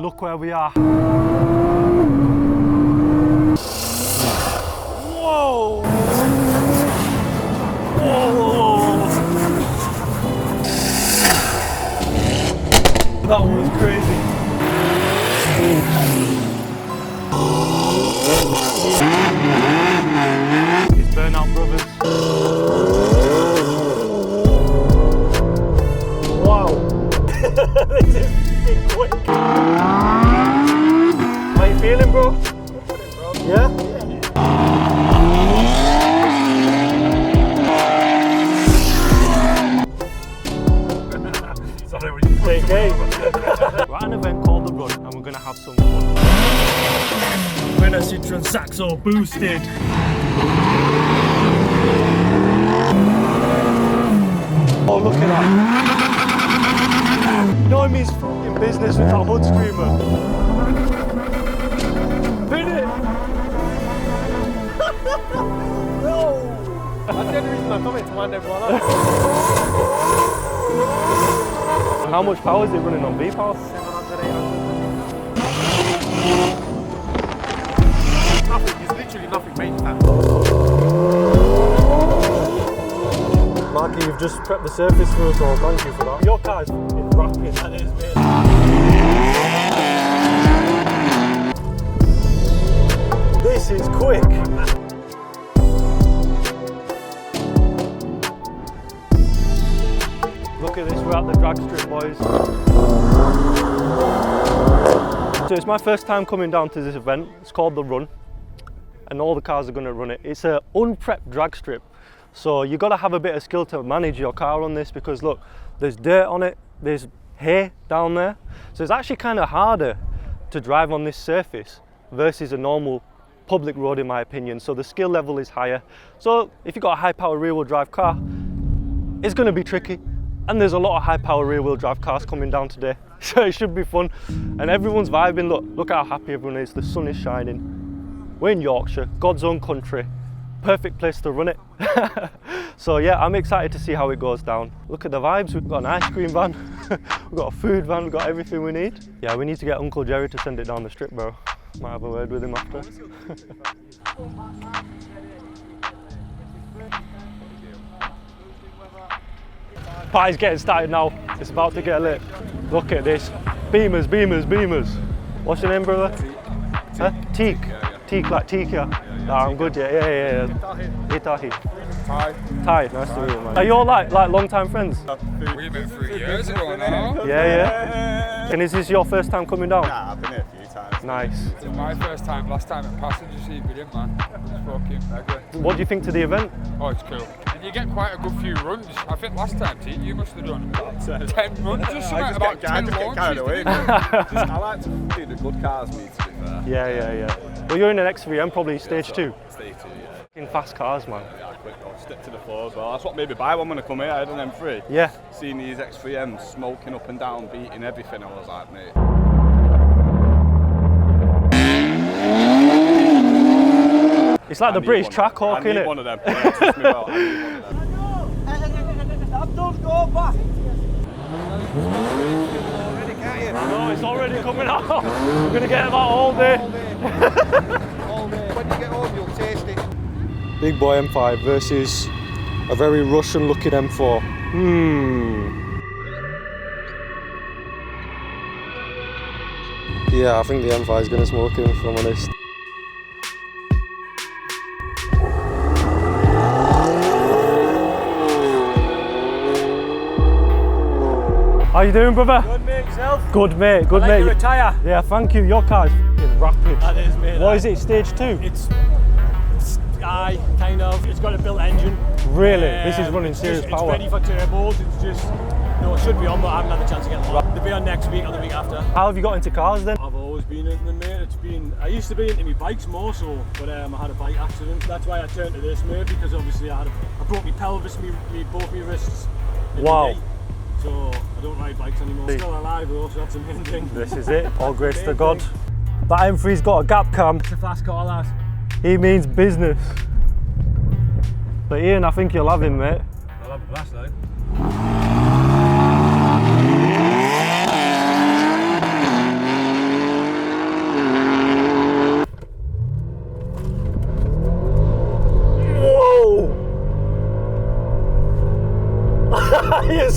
look where we are. Whoa! Whoa! That was crazy. It's Burnout Brothers. Wow. This is quick. How you feeling, bro? Yeah? Sorry, we take aim. We're at an event called The Run and we're going to have some fun. We're in a CITROEN SAXO boosted. Oh, look at that. You know him, he's in business with that hood screamer. Hit it! No! That's the only reason I'm coming to wind everyone up. How much power is it running on V-Power? 700, 800. Nothing, it's literally nothing made that. Marky, you've just prepped the surface for us all, thank you for that. Your car is rapid. That is, mate. This is quick. Look at this, we're at the drag strip, boys. So it's my first time coming down to this event. It's called The Run, and all the cars are going to run it. It's an unprepped drag strip. So you got to have a bit of skill to manage your car on this, because look, there's dirt on it, there's hay down there. So it's actually kind of harder to drive on this surface versus a normal public road, in my opinion. So the skill level is higher. So if you've got a high power rear wheel drive car, it's going to be tricky. And there's a lot of high power rear wheel drive cars coming down today. So it should be fun. And everyone's vibing. Look how happy everyone is. The sun is shining. We're in Yorkshire, God's own country. Perfect place to run it. So yeah, I'm excited to see how it goes down. Look at the vibes, we've got an ice cream van, we've got a food van, we've got everything we need. Yeah, we need to get Uncle Jerry to send it down the strip, bro. Might have a word with him after. Party's getting started now, it's about to get lit. Look at this, beamers, beamers, beamers. What's your name, brother? Huh? Teak. Teak, like Teak, yeah. Nah, I'm good, yeah. Itahi. Ty, nice to meet you, man. Are you all like long time friends? We met 3 years ago now. Yeah. And is this your first time coming down? Nah, I've been here a few times. Nice. It's my first time, last time at passenger seat with him, man. It's fucking mega. What do you think to the event? Oh, it's cool. And you get quite a good few runs. I think last time, T, you must have done 10 runs or something, about 10 launches. I like to do the good cars, me, to be fair. Yeah. Well, you're in an X3M, probably stage 2. Stage 2, yeah. In fast cars, man. Yeah, quick, I'll stick to the floor as well. That's what made me buy one when I come here. I had an M3. Yeah. Seeing these X3Ms smoking up and down, beating everything, I was like, mate. It's like the British track hawk, innit? I need one of them. Yeah, trust me well, I need one of them. No, it's already coming out. We're going to get about all day. When you get home, you'll taste it. Big boy M5 versus a very Russian looking M4. Yeah, I think the M5 is going to smoke him, if I'm honest. How you doing, brother? Good mate, yourself? Good mate, good mate. Your tyre. Yeah, thank you. Your car's f***ing rapid. That is, mate. What is it, stage 2? It's aye, kind of. It's got a built engine. Really? This is running serious power. It's ready for turbos. It's just, no, it should be on, but I haven't had the chance to get them on. They'll be on next week or the week after. How have you got into cars then? I've always been into them, mate. I used to be into my bikes more so, but I had a bike accident. That's why I turned to this, mate, because obviously I broke my pelvis, both my wrists. Wow. Knee. So I don't ride bikes anymore. Still alive though, so that's the main thing. This is it. All grace to God. That M3's got a gap cam. It's a fast car, lad. He means business. But Ian, I think you'll have him, mate. I'll have a blast though.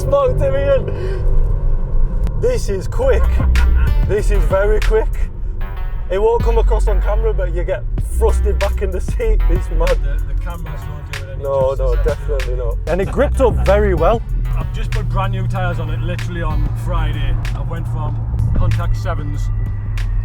smoked him, Ian. This is quick. This is very quick. It won't come across on camera, but you get thrusted back in the seat. It's mad. The cameras won't do it any No, justice. definitely not. And it gripped up very well. I've just put brand new tyres on it literally on Friday. I went from Contact 7s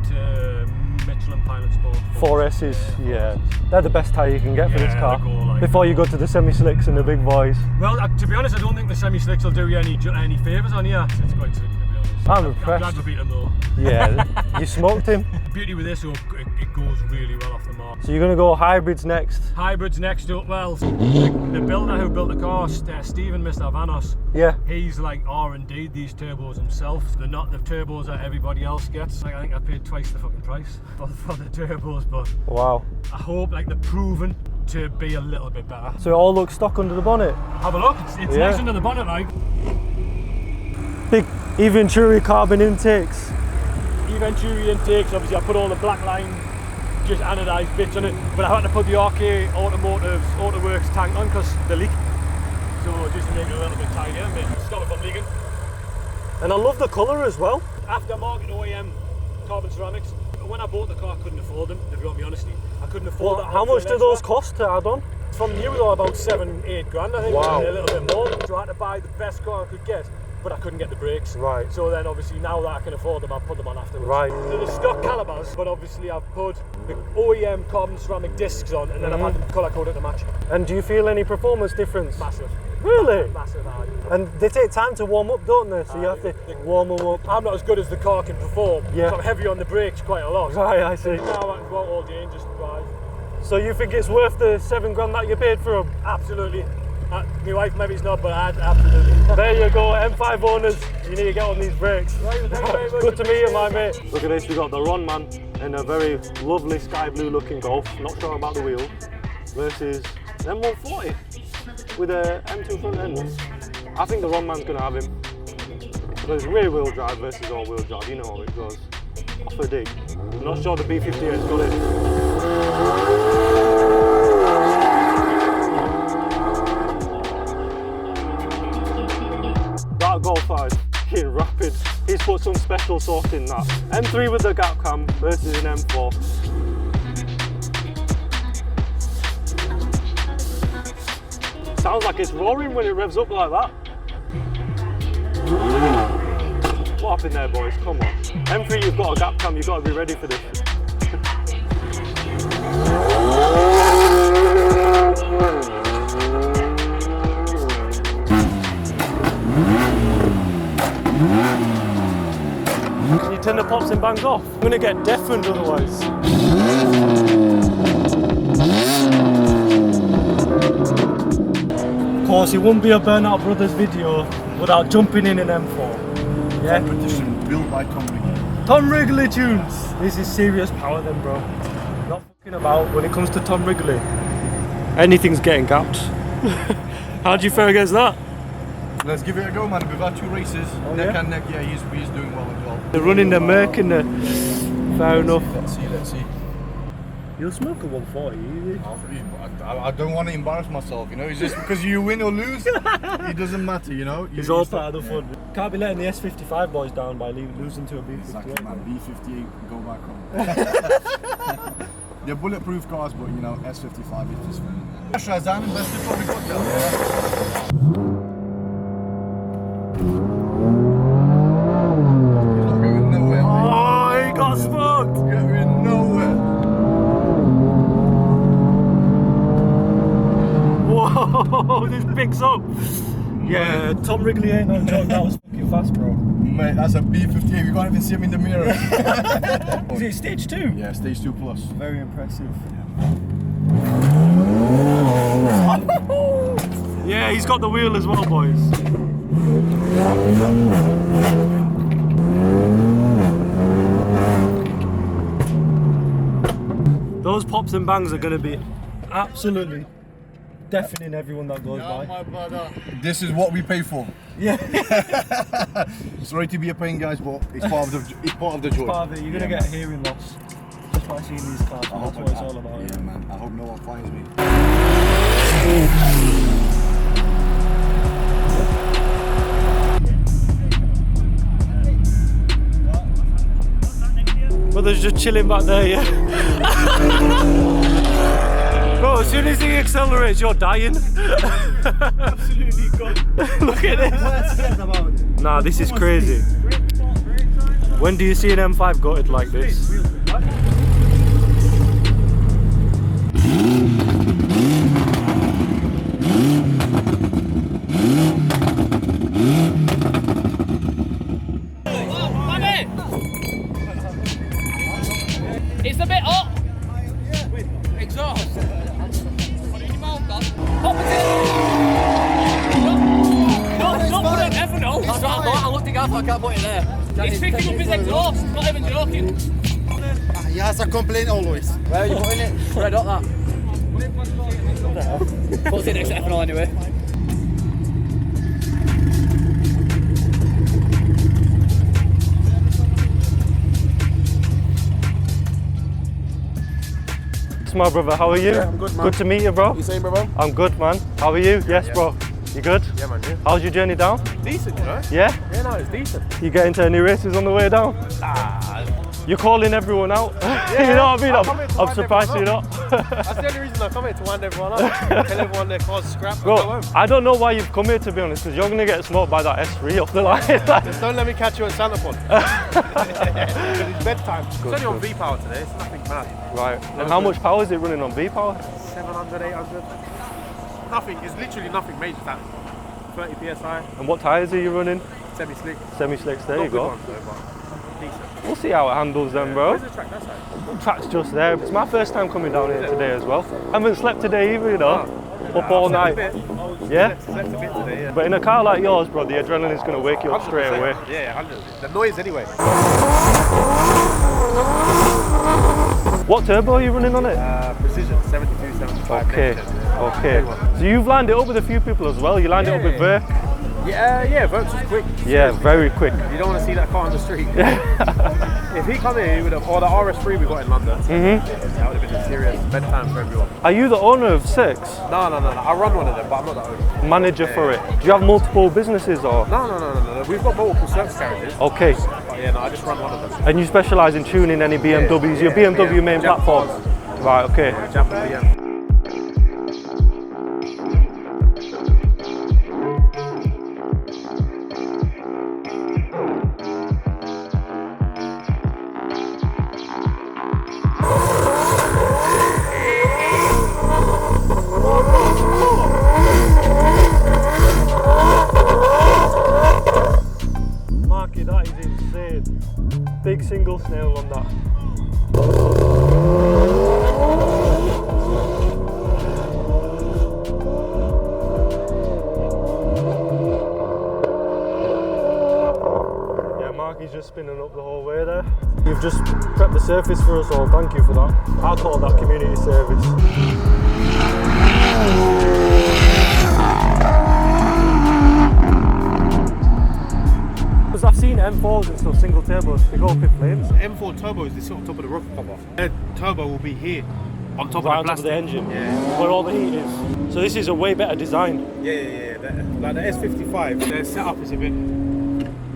to Michelin Pilot Sport 4S's, yeah. They're the best tyre you can get for this Yeah, car. they go like- Before you go to the semi-slicks and the big boys. Well, to be honest, I don't think the semi-slicks will do you any favours on here. It's quite simple, to be honest. I'm I'm impressed. glad we beat them though. Yeah, you smoked him. The beauty with this, it goes really well off the mark. So you're going to go hybrids next? Hybrids next up, well, the builder who built the car, Stephen, Mr. Vanos, Yeah. he's like R&D these turbos himself. They're not the turbos that everybody else gets. Like, I think I paid twice the fucking price for the turbos, but Wow. I hope like they're proven to be a little bit better. So it all looks stock under the bonnet. Have a look, it's Yeah. nice under the bonnet, like. Big Venturi carbon intakes. Venturi intakes, obviously I put all the black line, just anodised bits on it, but I had to put the RK Autoworks tank on because the leak. So just to make it a little bit tidier, stop it from leaking. And I love the colour as well. Aftermarket OEM carbon ceramics. When I bought the car, I couldn't afford them, if you want me honesty. I couldn't afford Well, that. how much do those cost to add on? From new though, about 7-8 grand I think, Wow. a little bit more. So I had to buy the best car I could get, but I couldn't get the brakes. Right. So then obviously now that I can afford them, I'll put them on afterwards. Right. So the stock calibers, but obviously I've put the OEM carbon ceramic discs on and then I've had them colour coded to match. And do you feel any performance difference? Massive. Really? Massive hard. And they take time to warm up, don't they? So you have to warm them up. I'm not as good as the car can perform, Yeah. so I'm heavy on the brakes quite a lot. Right, I see. Now I can go out all day and just drive. So you think it's worth the 7 grand that you paid for them? Absolutely. My wife maybe it's not, but absolutely. There you go, M5 owners. You need to get on these brakes. Right, thank you very much. Good to meet you, my mate. Look at this, we got the Ron man in a very lovely sky blue looking Golf. Not sure about the wheel. Versus an M140 with a M2 front end. I think the Ron man's going to have him. Because rear wheel drive versus all wheel drive, you know how it goes. Off a dig. I'm not sure the B58's got it. That Golf 5 in rapid. He's put some special sauce in that. M3 with the gap cam versus an M4. Sounds like it's roaring when it revs up like that. What happened there, boys? Come on. M3, you've got a gap cam, you've got to be ready for this. Can you turn the pops and bangs off? I'm gonna get deafened otherwise. Of course, it wouldn't be a Burnout Brothers video without jumping in an M4. Yeah? Competition built by Tom Wrigley. Tom Wrigley tunes! This is serious power then, bro. Not fucking about when it comes to Tom Wrigley. Anything's getting gapped. How do you fare against that? Let's give it a go, man. We've had 2 races, neck and neck. Yeah, he's doing well as well. They're running the Merc in the... Fair enough. Let's see. You'll smoke a 140, easy. I don't want to embarrass myself, you know. It's just because you win or lose, it doesn't matter, you know. It's all part of the fun. Can't be letting the S55 boys down by losing to a B58. Exactly, man. B58, go back home. They're bulletproof cars, but you know, S55 is just fun. Shazam invested for the cocktail. You're not going nowhere, mate. Oh, he got smoked! Going nowhere. Whoa, this picks up. Yeah, Tom Wrigley ain't no joke. That was fucking fast, bro. Mate, that's a B58. You can't even see him in the mirror. Is it stage 2? Yeah, stage 2 plus. Very impressive. Yeah, he's got the wheel as well, boys. Those pops and bangs are going to be absolutely deafening everyone that goes by. My brother. This is what we pay for. Yeah. Sorry to be a pain, guys, but it's part of the joy. Part of it, you're going to get hearing loss just by seeing these cars. That's what it's all about. Yeah, man. I hope no one finds me. Brother's just chilling back there, yeah? Bro, as soon as he accelerates, you're dying. Absolutely gone. Look at this. Nah, this is crazy. When do you see an M5 gutted like this? It's a bit hot. Exhaust. Don't put it there for now. That's what I thought. I looked at I can't put it there. He's picking up his exhaust. Not even joking. He has a complaint always. Where are you putting it? Red hot that. Put it next to ethanol anyway. My brother, how are you? Yeah, I'm good, man. Good to meet you, bro. You saying, brother? I'm good, man. How are you? Yes, bro. You good? Yeah, man. Yeah. How's your journey down? Decent, you know? Yeah? Yeah, no, it's decent. You get into any races on the way down? You're calling everyone out. You know what I mean? I'm surprised you're not. That's the only reason I come here, to wind everyone up. Tell everyone their car's scrap and go Bro, home. I don't know why you've come here, to be honest, because you're going to get smoked by that S3 off the line. Just don't let me catch you at Santa Pond. It's bedtime. It's only on V-Power today, it's nothing mad. Right. And how much power is it running on V-Power? 700, 800. Nothing, it's literally nothing major. That 30 PSI, And what tyres are you running? semi-slick. Semi-slicks, there Not you good go. ones though, but decent. We'll see how it handles then, bro. Where's the track that side? Track's just there. It's my first time coming down here today as well. I haven't slept today either, you know. Up all night. Yeah? Slept a bit today, yeah. But in a car like yours, bro, the adrenaline's going to wake you up straight 100%. away. Yeah, 100%. The noise anyway. What turbo are you running on it? Precision, 72, 75. Okay, next gen. okay. Big one. So you've lined it up with a few people as well. You lined it up with Verk. Yeah, Verks was quick. Yeah, very quick. You don't want to see that car on the street. If he come here, he would have, or the RS3 we got in London, that would have been a serious bedtime for everyone. Are you the owner of Serks? No. I run one of them, but I'm not the owner. Manager for it. Do you have multiple businesses or? No. We've got multiple Serks garages. Okay. But yeah, no, I just run one of them. And you specialise in tuning any BMWs, your BMW main Jap platform? cars. Right, okay. Jap and BM. Marky, that is insane. Big single snail on that. Yeah, Marky's just spinning up the whole way there. You've just prepped the surface for us all, thank you for that. I'll call that community service. Because I've seen M4s and stuff, single turbos, they go up in flames. M4 turbo is the sort of top of the rocket cover. Their turbo will be here, on top Right of on top the of the plastic. engine, Yeah. where all the heat is. So this is a way better design, Yeah. Like the S55, their setup is a bit.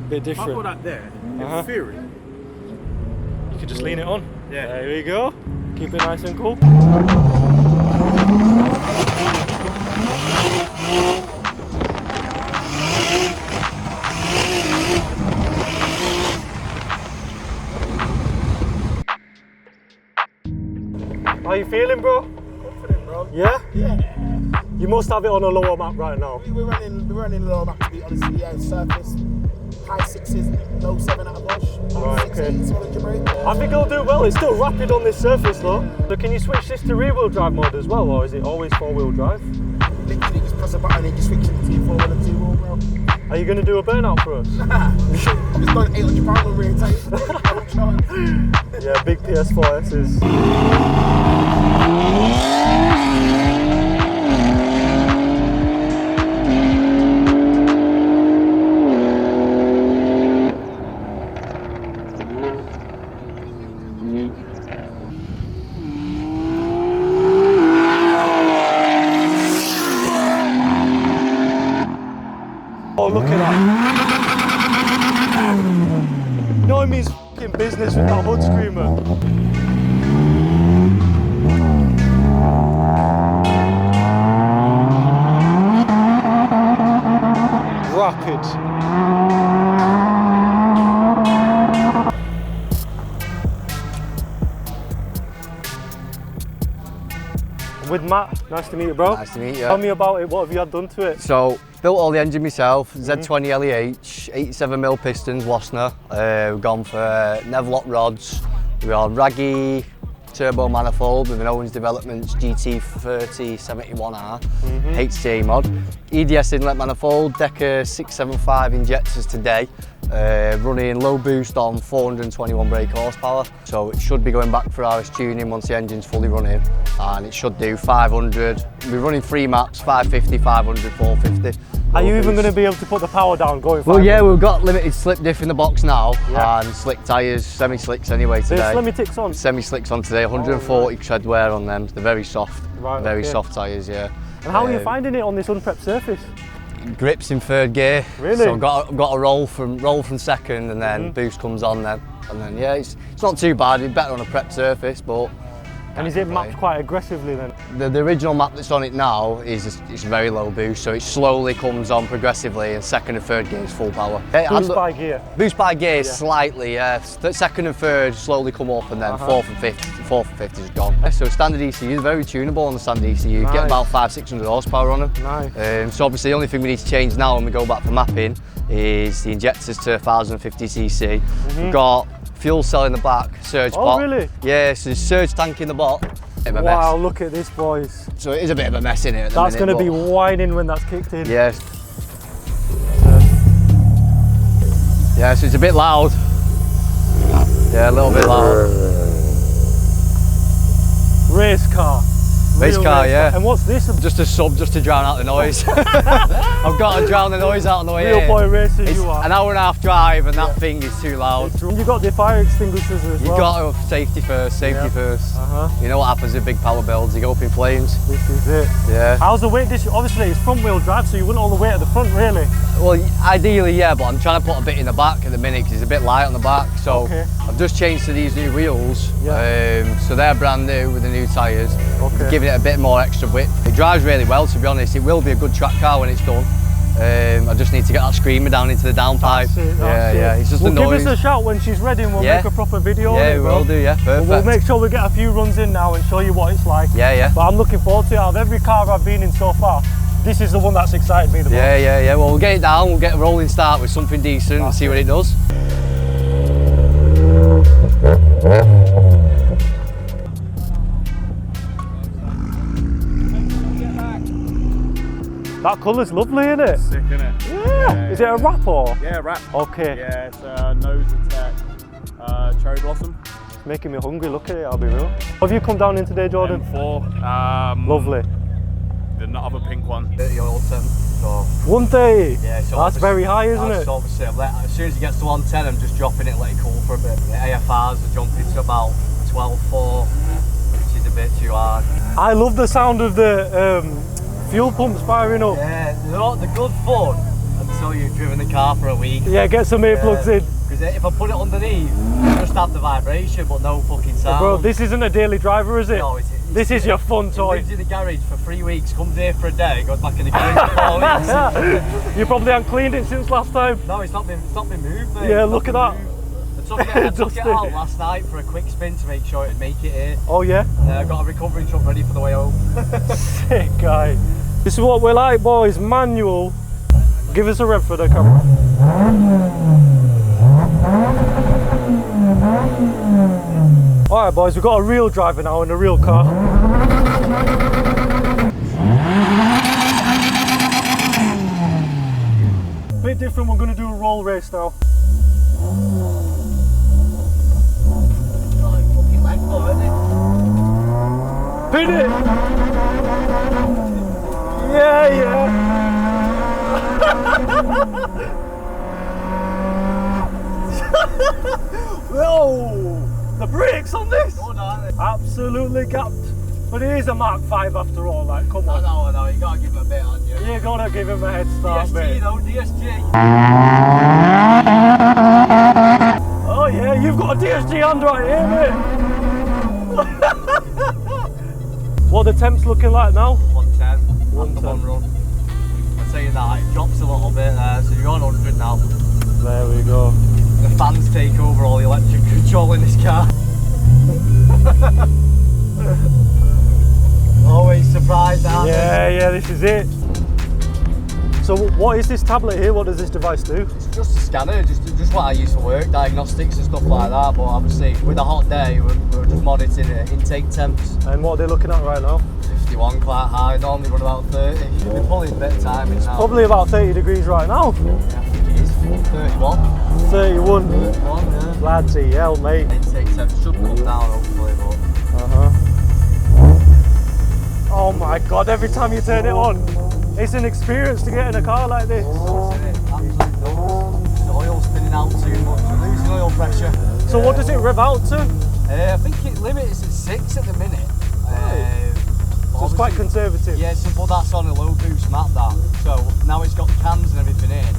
bit If I put different. that there, Uh-huh. in theory. You can just lean it on. Yeah. There we go. Keep it nice and cool. How you feeling, bro? Confident, bro. Yeah? Yeah. You must have it on a lower map right now. We're running low map to be honest. Yeah, surface, high sixes, low 7 out of bush, Right, okay. 16, solid brake. I think it'll do well. It's still rapid on this surface though. So can you switch this to rear-wheel drive mode as well, or is it always four-wheel drive? Literally just press a button and you switch it between 4-wheel and 2-wheel, bro. Are you going to do a burnout for us? I'm just going 800 pounds on rear tyres. Yeah, big PS4S's. Oh, look at that. No, it means f***ing business with that hood screamer. Rapid. With Matt, nice to meet you, bro. Nice to meet you. Tell me about it, what have you had done to it? So, built all the engine myself, Z20 LEH, 87mm pistons, Wasner. We've gone for Nevlock rods. We've got Wrigley turbo manifold with an Owens Developments GT30 71R HTA mod. EDS inlet manifold, Decker 675 injectors today. Running low boost on 421 brake horsepower, so it should be going back for RS tuning once the engine's fully running, and it should do 500. We're running 3 maps, 550, 500, 450. Are you even going to be able to put the power down going forward? Well, yeah, we've got limited slip diff in the box now, and slick tyres, semi-slicks anyway today. There's semi-ticks on? Semi-slicks on today, 140 tread wear on them. They're very soft, very soft tyres, yeah. And how are you finding it on this unprepped surface? Grips in third gear. Really? So I've got a roll from second, and then boost comes on then. And then yeah, it's not too bad. It's better on a prepped surface, but. And is it mapped quite aggressively then? The original map that's on it now is it's very low boost, so it slowly comes on progressively, and second and third gear is full power. Boost by gear? Boost by gear slightly, yeah. Second and third slowly come up, and then fourth and fifth is gone. So standard ECU, very tunable on the standard ECU. Nice. Get about 500-600 horsepower on them. Nice. So obviously the only thing we need to change now when we go back for mapping is the injectors to 1050cc. We've got fuel cell in the back, surge pot. Oh really? Yeah, so there's surge tank in the bottom. Wow, look at this, boys. So it is a bit of a mess in it at the That's minute. That's going to be whining when that's kicked in. Yes. Yeah, so it's a bit loud. Yeah, a little bit loud. Race car. Race car, yeah. And what's this? Just a sub, just to drown out the noise. I've got to drown the noise out on the way Real here. boy racer It's you are. an hour and a half drive, and that thing is too loud. You got the fire extinguishers as well. You got to have safety first, first. You know what happens with big power builds, you go up in flames. This is it. Yeah. How's the weight? Obviously it's front wheel drive, so you wouldn't all the weight at the front really. Well, ideally yeah, but I'm trying to put a bit in the back at the minute because it's a bit light on the back. So I've just changed to these new wheels. So they're brand new with the new tyres. Giving it a bit more extra width. It drives really well, to be honest. It will be a good track car when it's done. I just need to get that screamer down into the downpipe. Yeah, it's just the noise. Give us a shout when she's ready and we'll make a proper video on it, we will do, perfect. We'll make sure we get a few runs in now and show you what it's like. Yeah. But I'm looking forward to it. Out of every car I've been in so far, this is the one that's excited me the most. Yeah. Well, we'll get it down, we'll get a rolling start with something decent and see what it does. That colour's lovely, isn't it? Sick, isn't it? Yeah. Is it a wrap or? Yeah, wrap. Okay. Yeah, it's Nose Attack Cherry Blossom. It's making me hungry, look at it, I'll be real. Have you come down in today, Jordan? M4. Lovely. The other pink one. 30 oil temp. So 130? Yeah, so that's very high, isn't it? So obviously, as soon as it gets to 110, I'm just dropping it, let it cool for a bit. The AFRs are jumping to about 12.4, which is a bit too hard. I love the sound of the fuel pumps firing up. Yeah, they're good fun until you've driven the car for a week. Yeah, get some earplugs in. Because if I put it underneath, you just have the vibration but no fucking sound. Bro, this isn't a daily driver, is it? No, this is your fun toy. He lives in the garage for 3 weeks, comes here for a day, goes back in the garage for 4 weeks. You probably haven't cleaned it since last time. No, it's not been moved, mate. Yeah, look at that. I took it out last night for a quick spin to make sure it'd make it here. Oh yeah? I got a recovery truck ready for the way home. Sick guy. This is what we like, boys, manual. Give us a rev for the camera. Alright boys, we've got a real driver now in a real car. Bit different, we're going to do a roll race now. Pin it! Yeah! Whoa! The brakes on this! Absolutely capped. But it is a Mark 5 after all, like, come on. No, you gotta give him a bit, aren't you? You gotta give him a head start, DSG mate. though, DSG. Oh yeah, mate, you've got a DSG hand right here, mate. What are the temps looking like now? 110, after one run. I'm saying that, it drops a little bit there, so you're on 100 now. There we go. The fans take over all the electric control in this car. Always surprised, aren't Yeah, this is it. So what is this tablet here? What does this device do? It's just a scanner, just what I used to work, diagnostics and stuff like that, but obviously with a hot day we're just monitoring intake temps. And what are they looking at right now? 51, quite high, normally run about 30. You'll be pulling a bit of time in now. Probably about 30 degrees right now. Yeah, I think it is. 31. 31. 31, yeah. Bloody hell, mate. Intake temps should come down hopefully, but... Oh my god, every time you turn it on, it's an experience to get in a car like this. Absolutely nuts. The oil's spinning out too much, we're losing oil pressure. So what does it rev out to? I think it limits at 6 at the minute. So it's quite conservative. Yeah, but that's on a low boost map that. So now it's got cams and everything in,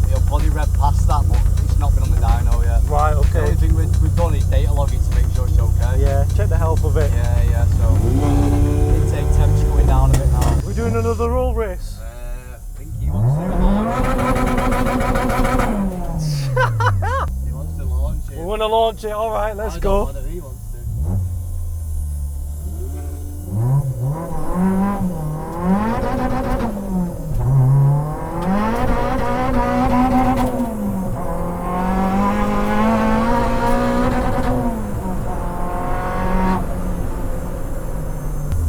it'll probably rev past that, but it's not been on the dyno yet. Right, okay. The only thing we've done is data log it to make sure it's okay. Yeah, check the health of it. Yeah, so intake temps going down a bit now. We're doing another roll race. I think he wants to launch. He wants to launch it. We want to launch it, alright, let's go. Whether he wants to.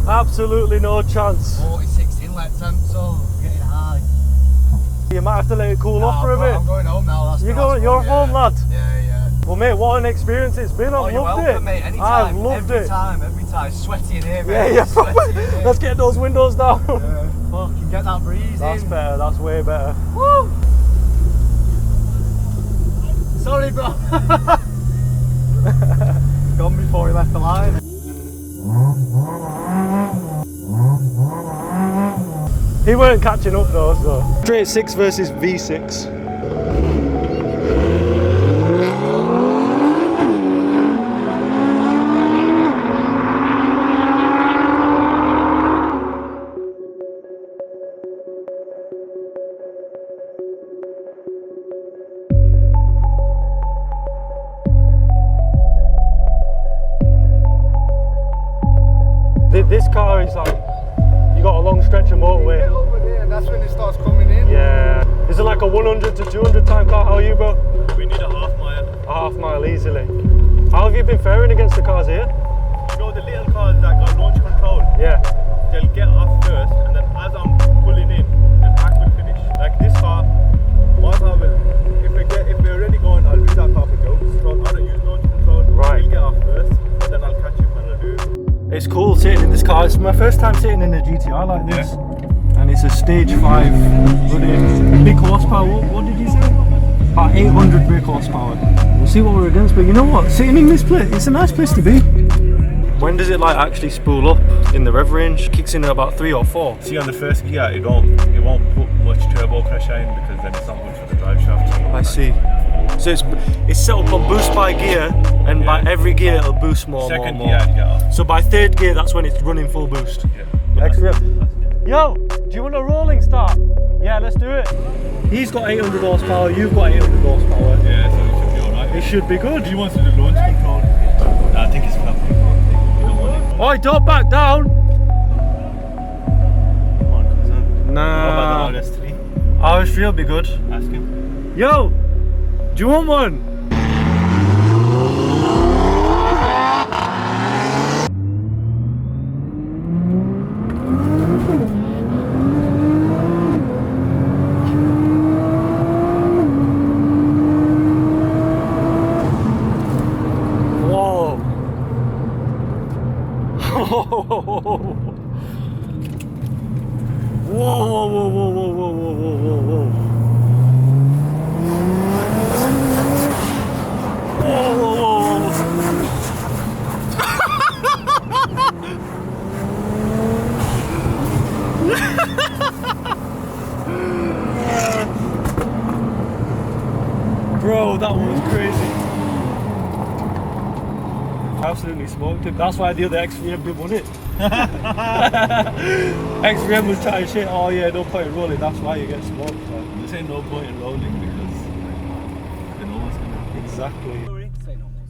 Absolutely no chance. 40-60 inlet temp, so getting high. You might have to let it cool off for a bit. I'm going home now. You're home, lad? Yeah. Well, mate, what an experience it's been. I've loved it. Mate, anytime, I've loved it. Every time. Sweaty in here, mate. Yeah. Sweaty in here. Let's get those windows down. Yeah. Fucking get that breeze That's in. better, that's way better. Woo! Sorry, bro. Gone before he left the line. He weren't catching up though, so. Straight 6 versus V6. This car is like, you got a long stretch of motorway. Over there, and that's when it starts coming in. Yeah. Is it like a 100 to 200 time car? How are you, bro? We need a half mile. A half mile easily. How have you been faring against the cars here? You know the little cars that got launch control? Yeah. They'll get off first, and then as I'm pulling in, the pack will finish. Like this car, my car will, if we're already going, I'll do that car for jokes. So I don't use launch control. Right. He'll get off first, and then I'll catch him and I'll do it. It's cool sitting in this car. It's my first time sitting in a GTR like this. And it's a stage 5 running big horsepower. What did you say? About 800 brake horsepower. We'll see what we're against, but you know what? Sitting in this place, it's a nice place to be. When does it like actually spool up in the rev range? Kicks in at about 3 or 4. See, on the first gear, it won't put much turbo pressure in because then it's not good for the drive shaft. I see. So it's set up on boost by gear, and by every gear it'll boost more. Second more. gear, you get off. So by 3rd gear, that's when it's running full boost. Yeah. Extra. Yo, do you want a rolling start? Yeah, let's do it. He's got 800 horsepower, you've got 800 horsepower. Yeah, so it should be alright. It should be good. He wants to do launch control. Nah, I think it's flat. You don't want it. Oi, don't back down. Come on, cousin. Nah. What about the RS3? RS3 will be good. Ask him. Yo, do you want one? Whoa. Whoa. Bro, that was crazy. Absolutely smoked it. That's why the other X3M didn't want it. X3M was trying shit, oh yeah, no point in rolling, that's why you get smoked. Like, this ain't no point in rolling because you know what's gonna. Exactly.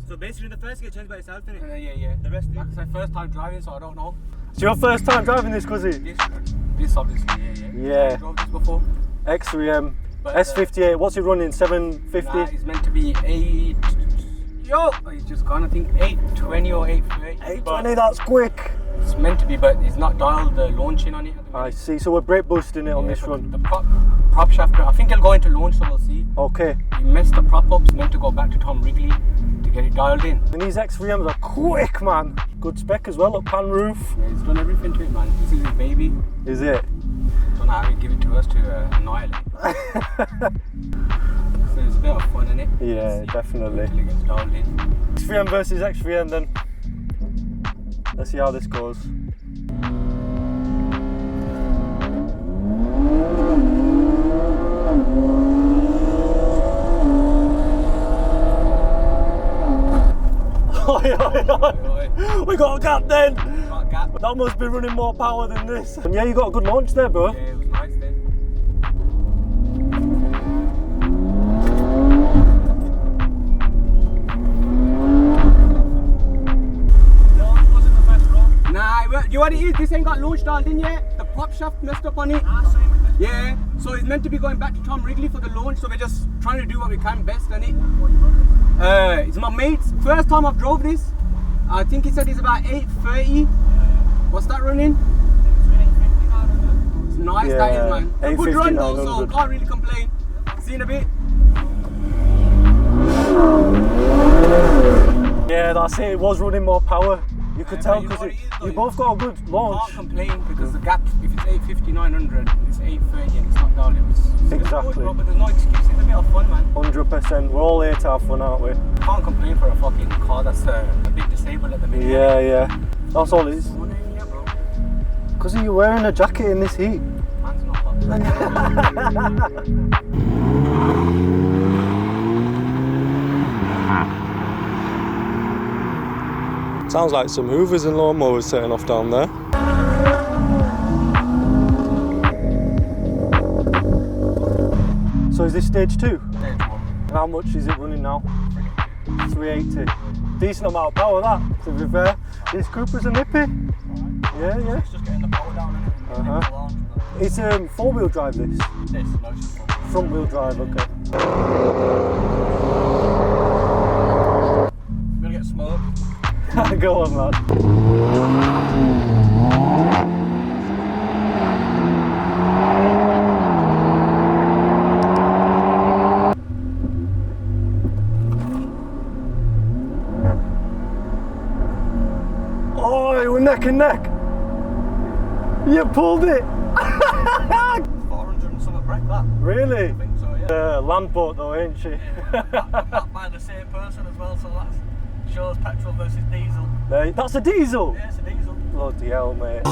So basically the first get changed by yourself, innit? Yeah. The rest, like I said, first time driving, so I don't know. It's your first time driving this, cuzzy? This obviously, yeah. I drove this before. X3M, But, S58, what's it running, 750? Nah, it's meant to be 8... Yo! It's just gone, I think 820 or 830. 820, that's quick. It's meant to be, but it's not dialed the launching on it. I see, so we're brake boosting it on this run. The prop shaft, I think it'll go into launch, so we'll see. Okay. We messed the prop up, it's meant to go back to Tom Wrigley to get it dialed in. And these X3Ms are quick, man. Good spec as well, up pan roof. Yeah, it's done everything to it, man. This is his baby. Is it? Don't know how he give it to us to annihilate. So it's a bit of fun, innit? Yeah, definitely. Until it gets dialed in. X3M versus X3M then. Let's see how this goes. We got a gap then. That must be running more power than this. And yeah, you got a good launch there, bro. Yeah, it was nice then. Nah, you know what it is? This ain't got launch dialed in yet. The prop shaft messed up on it. Yeah, so it's meant to be going back to Tom Wrigley for the launch, so we're just trying to do what we can best, innit? It's my mate's first time I've drove this. I think he said it's about 830. What's that running? It's nice, Yeah, that is, man. A good run though, so 900. can't really complain. See you in a bit. Yeah, that's it. It was running more power. You could tell You know because what it is, though, you both got a good launch. Can't complain because the gap, if it's 850, 900, it's 830 and it's not dialed in. It's Exactly. good, bro, but there's no excuse. It's a bit of fun, man. 100%. We're all here to have fun, aren't we? Can't complain for a fucking car that's a bit disabled at the minute. Yeah. That's all it is. Yeah, bro. Because you're wearing a jacket in this heat. Man's not hot. Sounds like some hoovers and lawnmowers setting off down there. So is this stage 2? And how much is it running now? 380. Decent amount of power that, to be fair. These Coopers are nippy. Yeah. It's just getting the power down, innit? It's 4-wheel drive this. This, no, it's just Front wheel drive, okay. I'm gonna get smoked. Go on, lad. Oh, we're neck and neck. You pulled it. 400 and something brake that. Really? I think so, yeah. Land boat though, ain't she? Backed by the same person as well, so that shows petrol versus diesel. That's a diesel? Yeah, it's a diesel. Bloody hell, mate. It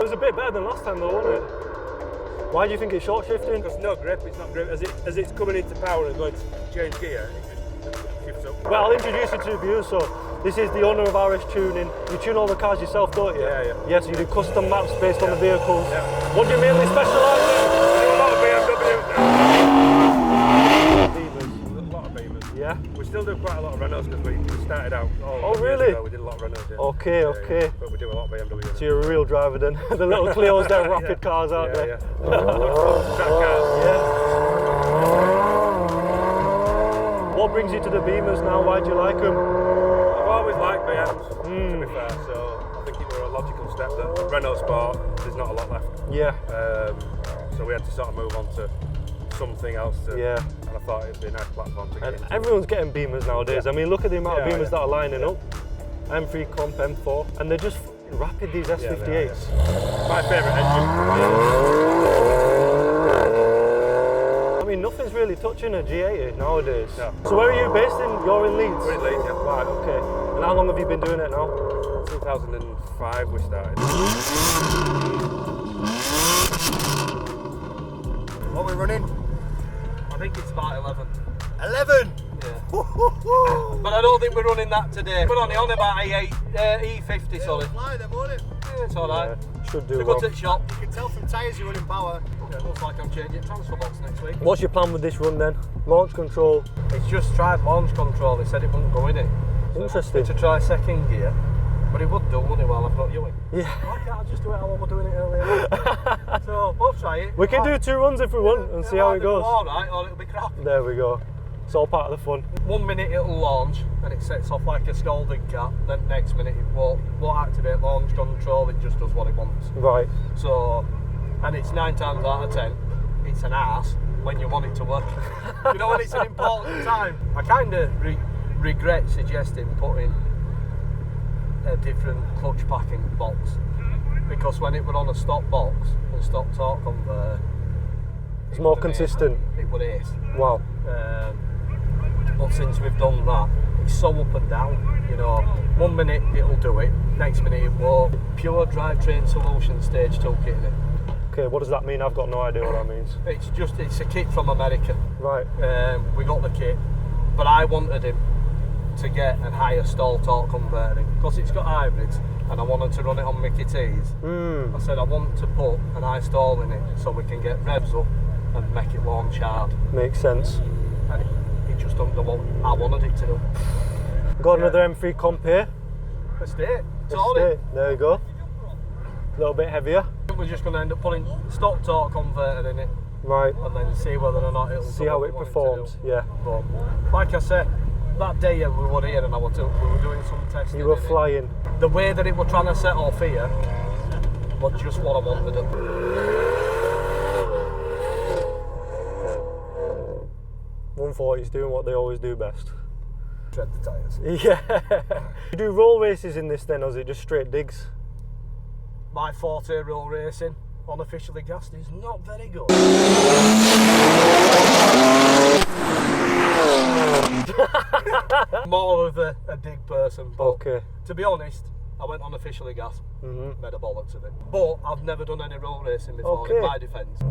was a bit better than last time though, wasn't it? Why do you think it's short shifting? Because no grip, it's not grip. As it's coming into power and going to change gear, it just shifts up. Well, I'll introduce you to the viewers. So this is the owner of RS Tuning. You tune all the cars yourself, don't you? Yeah. Yes, you do custom maps based on the vehicles. Yeah. What do you mainly specialise in? A lot of BMWs now. Beamers. A lot of Beamers. Yeah. We still do quite a lot of Renaults because we started out. Oh, years really? ago, we did a lot of Renaults. Yeah. Okay. But we do a lot of BMWs. So you're a real driver then. The little Clios, they're rapid cars, aren't they? Yeah. Track cars. What brings you to the Beamers now? Why do you like them? I've always liked BMs, to be fair, so I think it was a logical step that Renault Sport, there's not a lot left. Yeah. So we had to sort of move on to something else. And I thought it'd be a nice platform to get into. Everyone's getting Beamers nowadays. I mean, look at the amount of Beamers that are lining up. M3 Comp, M4, and they're just rapid, these S58s. My favourite engine. I mean, nothing's really touching a G80 nowadays. No. So where are you based in? You're in Leeds? We're in Leeds, yeah. Right, okay. And how long have you been doing it now? 2005 we started. about 11. 11! Yeah. But I don't think we're running that today. We're only on about E50, sorry. Fly them, won't it? Yeah, it's alright. Should do To well. go to the shop. You can tell from tyres you're running power. Yeah, it looks like I'm changing transfer box next week. What's your plan with this run then? Launch control. It's just tried launch control. They said it wouldn't go in it. So Interesting. to try second gear. But it would do, wouldn't it, while I've got you in? Yeah. Why can't I just do it how I was doing it earlier? So, we'll try it. We can do 2 runs if we want and see how it goes. Alright, or it'll be crap. There we go. It's all part of the fun. 1 minute it'll launch and it sets off like a scalding cat. Then next minute it won't activate launch control, it just does what it wants. Right. So, and it's 9 times out of 10, it's an arse when you want it to work. You know, when it's an important time. I kind of regret suggesting putting a different clutch packing box, because when it were on a stock box and stock torque converter, It's more consistent. It would ace. Wow. But since we've done that, it's so up and down. You know, 1 minute it'll do it, next minute it won't. Pure drivetrain solution stage 2 kit in it. Okay, what does that mean? I've got no idea what that means. It's a kit from America. Right. We got the kit, but I wanted him to get a higher stall torque converter because it's got hybrids, and I wanted to run it on Mickey T's. I said I want to put an high stall in it so we can get revs up and make it launch hard. Makes sense. And it just don't do what I wanted it to do. Got another M3 comp here. Estate. There you go. A little bit heavier. We're just going to end up putting stock torque converter in it. Right. And then see whether or not it'll See how it performs. Yeah. But like I said, that day we were here and we were doing some testing. You were flying. The way that it were trying to set off here was just what I wanted it. 140's doing what they always do best. Tread the tyres. Yeah. You do roll races in this then, or is it just straight digs? My forte roll racing, unofficially gassed, is not very good. More of a dig person, but okay. To be honest, I went unofficially gas, made a bollocks of it. But I've never done any roll racing before, in my defence.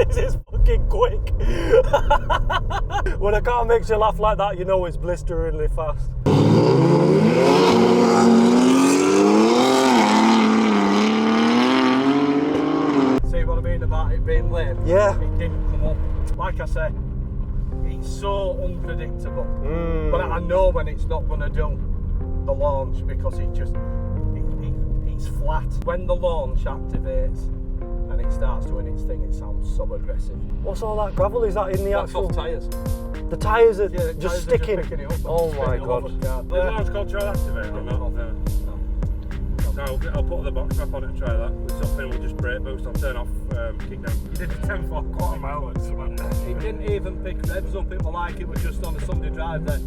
This is fucking quick. When a car makes you laugh like that, you know it's blisteringly fast. See what I mean about it being lame? Yeah. It didn't come up. Like I said, it's so unpredictable. But I know when it's not going to do the launch because it's flat. When the launch activates and it starts doing its thing, it sounds so aggressive. What's all that gravel? Is that in the actual? That's off tyres. The tyres are Yeah, just tyres sticking. Are just picking it up. Oh my god. Is launch control activated or not? No, I'll put the box wrap on it and try that. With something we'll just brake boost, I'll turn off, kick down. You did a 10 for a quarter mile and something. It didn't even pick revs up, it was like it was just on a Sunday drive then.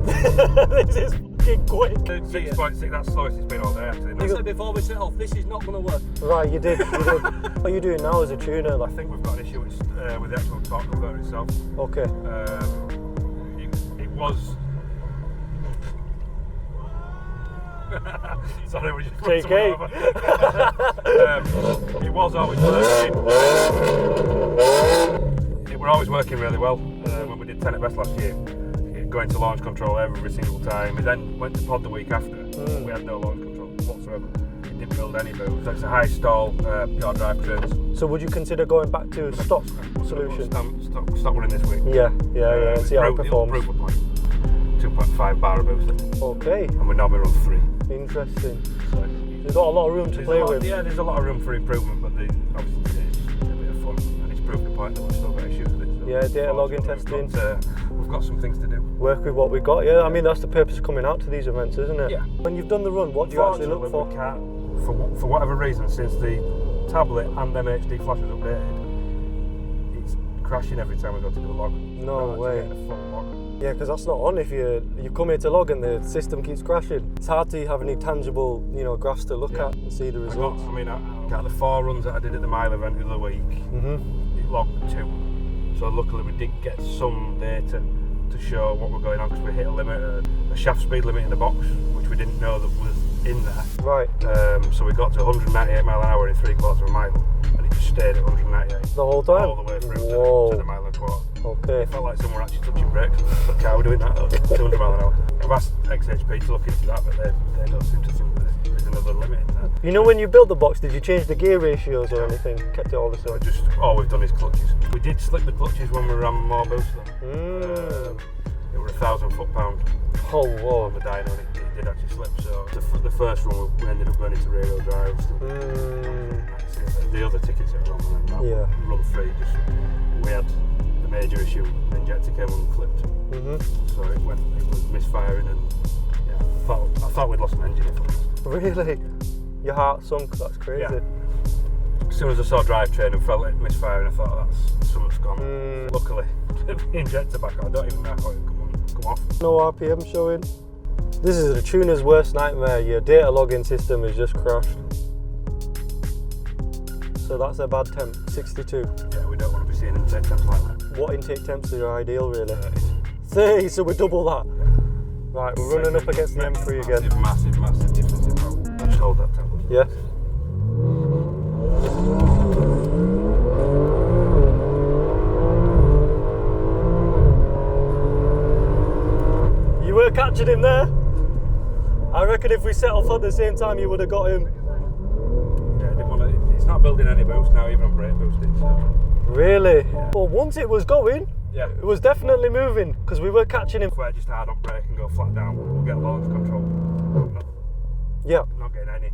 This is fucking quick. 6.6, that's the slowest it's been all day actually. I said before we set off, this is not going to work. Right, you did. What are you doing now as a tuner? I think we've got an issue with the actual torque converter itself. Okay. It was... Sorry, we just put someone over. It was always working. It were always working really well when we did 10 at best last year. Going to launch control every single time. We then went to pod the week after. We had no launch control whatsoever. It didn't build any boost. That's a high stall, pure drivetrains. So would you consider going back to stock solution? Stop running this week. Yeah. See how it performs. 2.5 bar of boost. Okay. And we normally run 3. Interesting. So you've got a lot of room to play with. Yeah, there's a lot of room for improvement, but obviously it's a bit of fun, and it's proved the point that we've still got issues with it. So yeah, data logging, testing. We've got some things to do. Work with what we've got. Yeah, I mean that's the purpose of coming out to these events, isn't it? Yeah. When you've done the run, what do you actually look for? We can't, for whatever reason, since the tablet and MHD flashes updated, it's crashing every time we go to do a log. No way. Getting a full log. Yeah, because that's not on if you come here to log and the system keeps crashing. It's hard to have any tangible, you know, graphs to look at and see the results. I got the 4 runs that I did at the mile event the other week. It logged 2. So luckily we did get some data to show what we're going on, because we hit a limit, a shaft speed limit in the box, which we didn't know that was in there. Right. So we got to 198 mile an hour in 3/4 of a mile, and it just stayed at 198. The whole time? All the way through to the mile and a quarter. Okay. It felt like someone were actually touching brakes. The car were doing that at 200 mile an hour. I've asked XHP to look into that, but they don't seem to think that there's another limit in there. You know, when you built the box, did you change the gear ratios or anything? Kept it all the same? Just all we've done is clutches. We did slip the clutches when we ran more boost though. It were 1,000 foot-pound. Oh, whoa. On the dyno, and it did actually slip. So the first run we ended up going into rear-wheel drive. The other tickets that were on, and that run 3, we had the major issue. The injector came unclipped, so it was misfiring, and I thought we'd lost an engine. Really? Your heart sunk? That's crazy. Yeah. As soon as I saw drivetrain and felt it misfiring, I thought something's gone. Luckily, the injector back on. I don't even know how it come off. No RPM showing. This is the tuner's worst nightmare. Your data logging system has just crashed. So that's a bad temp, 62. Yeah, we don't want to be seeing intake temps like that. What intake temps are ideal, really? 30, so we're double that. Right, we're running up against the M3 again. Massive difference in power. Just hold that temp. Yeah. You were catching him there. I reckon if we set off at the same time, you would have got him. Yeah, I didn't want to, it's not building any boost now, even on brake boosting. So. Really? Yeah. Well, once it was going, it was definitely moving, because we were catching him. If we're just hard on brake and go flat down, we'll get launch control. Not getting any.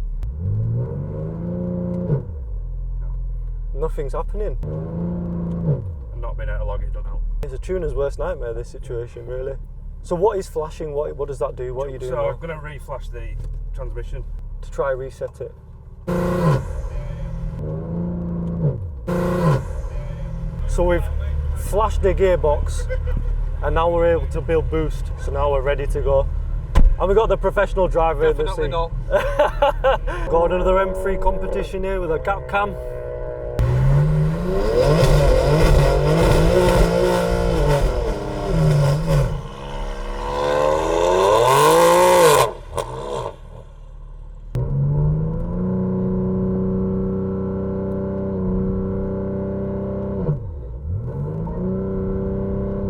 Nothing's happening. And not being able to log it don't help. It's a tuner's worst nightmare, this situation, really. So what is flashing? What does that do? What are you doing? So now? I'm going to re-flash the transmission. To try reset it. So we've flashed the gearbox, and now we're able to build boost. So now we're ready to go. And we got the professional driver. Definitely not. Got another M3 competition here with a gap cam.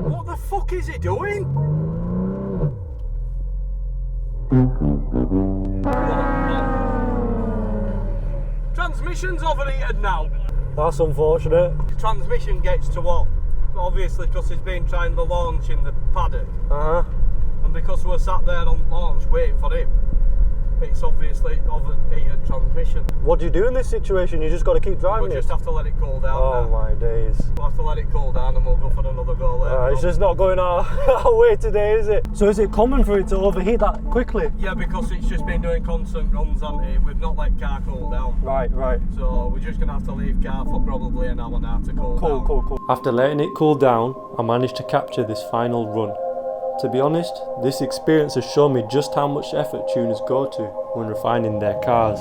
What the fuck is it doing? Transmission's overheated now. That's unfortunate. The transmission gets to what? Obviously, because it's been trying to launch in the paddock. And because we're sat there on launch waiting for him, it's obviously overheated transmission. What do you do in this situation? You just got to keep driving We'll just have to let it cool down. Oh my days. We'll have to let it cool down and we'll go for another go later. It's just not going our way today, is it? So is it common for it to overheat that quickly? Yeah, because it's just been doing constant runs, hasn't it? We've not let car cool down. Right. So we're just going to have to leave car for probably an hour now to cool down. Cool. After letting it cool down, I managed to capture this final run. To be honest, this experience has shown me just how much effort tuners go to when refining their cars.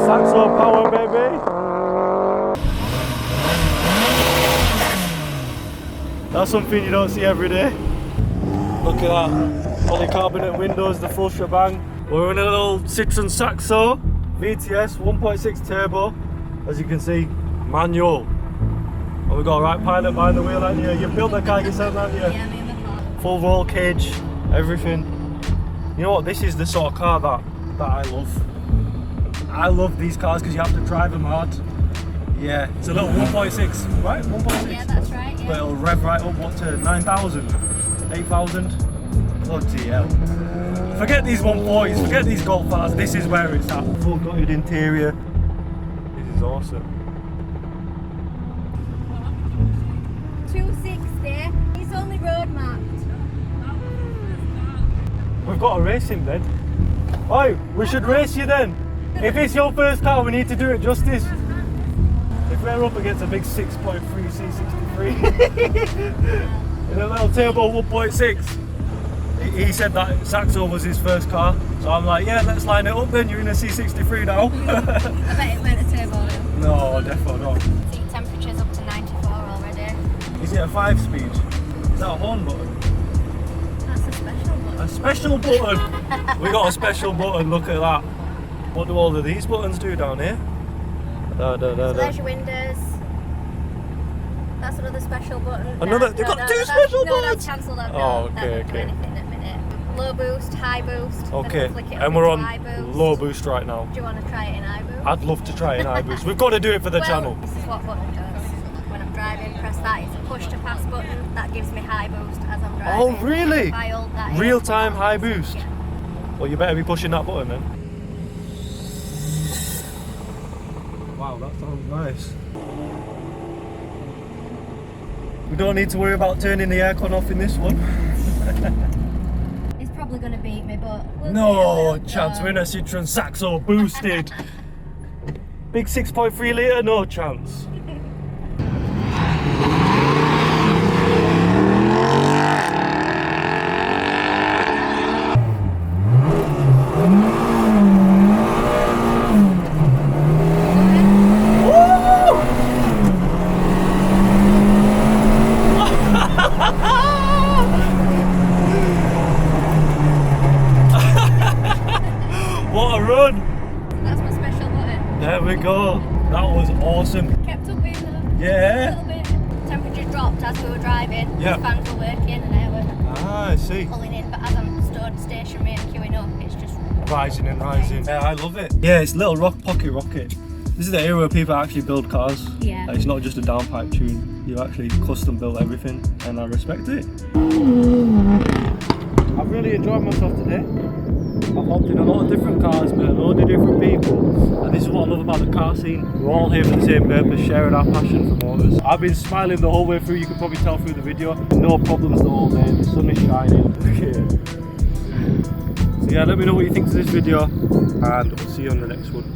Saxo power, baby! That's something you don't see every day. Look at that. Polycarbonate windows, the full shebang. We're in a little CITROEN SAXO VTS 1.6 turbo. As you can see, manual. And we've got a right pilot behind the wheel, haven't you? You've built the car yourself, haven't you? Yeah, me and my car. Full roll cage, everything. You know what? This is the sort of car that I love. I love these cars because you have to drive them hard. Yeah, it's a little 1.6, right? 1.6? Yeah, that's right. Yeah. But it'll rev right up, what, to 9,000? 8,000? Bloody hell. Forget these 140s, forget these Golf R's, this is where it's at. Full gutted interior. This is awesome. 260. It's only road marked. We've got to race him then. Oh, we should race you then. If it's your first car, we need to do it justice. If we're up against a big 6.3 C63 in a little turbo 1.6, he said that Saxo was his first car. So I'm like, yeah, let's line it up then. You're in a C63 now. I bet it went a turbo now. No, definitely not. Seat temperature's up to 94 already. Is it a 5-speed? Is that a horn button? That's a special button. A special button! We got a special button, look at that. What do all of these buttons do down here? So there's your windows. That's another special button. Another? They've got two special No, buttons? that's cancelled out. Oh, No, okay, that doesn't do okay. anything at the minute. Low boost, high boost. Okay, Flick it and up we're into on high boost. low boost right now. Do you want to try it in high boost? I'd love to try it in high boost. We've got to do it for the Well, channel. This is what button does. When I'm driving, press that. It's a push to pass button. That gives me high boost as I'm driving. Oh, really? If I hold that in, Real time high boost? Yeah. Well, you better be pushing that button then. Wow, that sounds nice. We don't need to worry about turning the aircon off in this one. It's probably going to beat me, but we'll No chance, we're in a CITROEN SAXO boosted. Big 6.3 litre, no chance. What a run! That's my special button. There we go. That was awesome. Kept up with her. Yeah. A little bit. Temperature dropped as we were driving. Yeah. The fans were working and air were Ah, I see. pulling in, but as I'm stood stationary and queuing up, it's just Rising and rising. Yeah, I love it. Yeah, it's little pocket rocket. This is the era where people actually build cars. Yeah. It's not just a downpipe tune. You actually custom build everything, and I respect it. I've really enjoyed myself today. I've hopped in a lot of different cars, met a load of different people, and this is what I love about the car scene. We're all here for the same purpose, sharing our passion for motors. I've been smiling the whole way through, you can probably tell through the video. No problems the whole day, the sun is shining. So yeah, let me know what you think of this video, and we'll see you on the next one.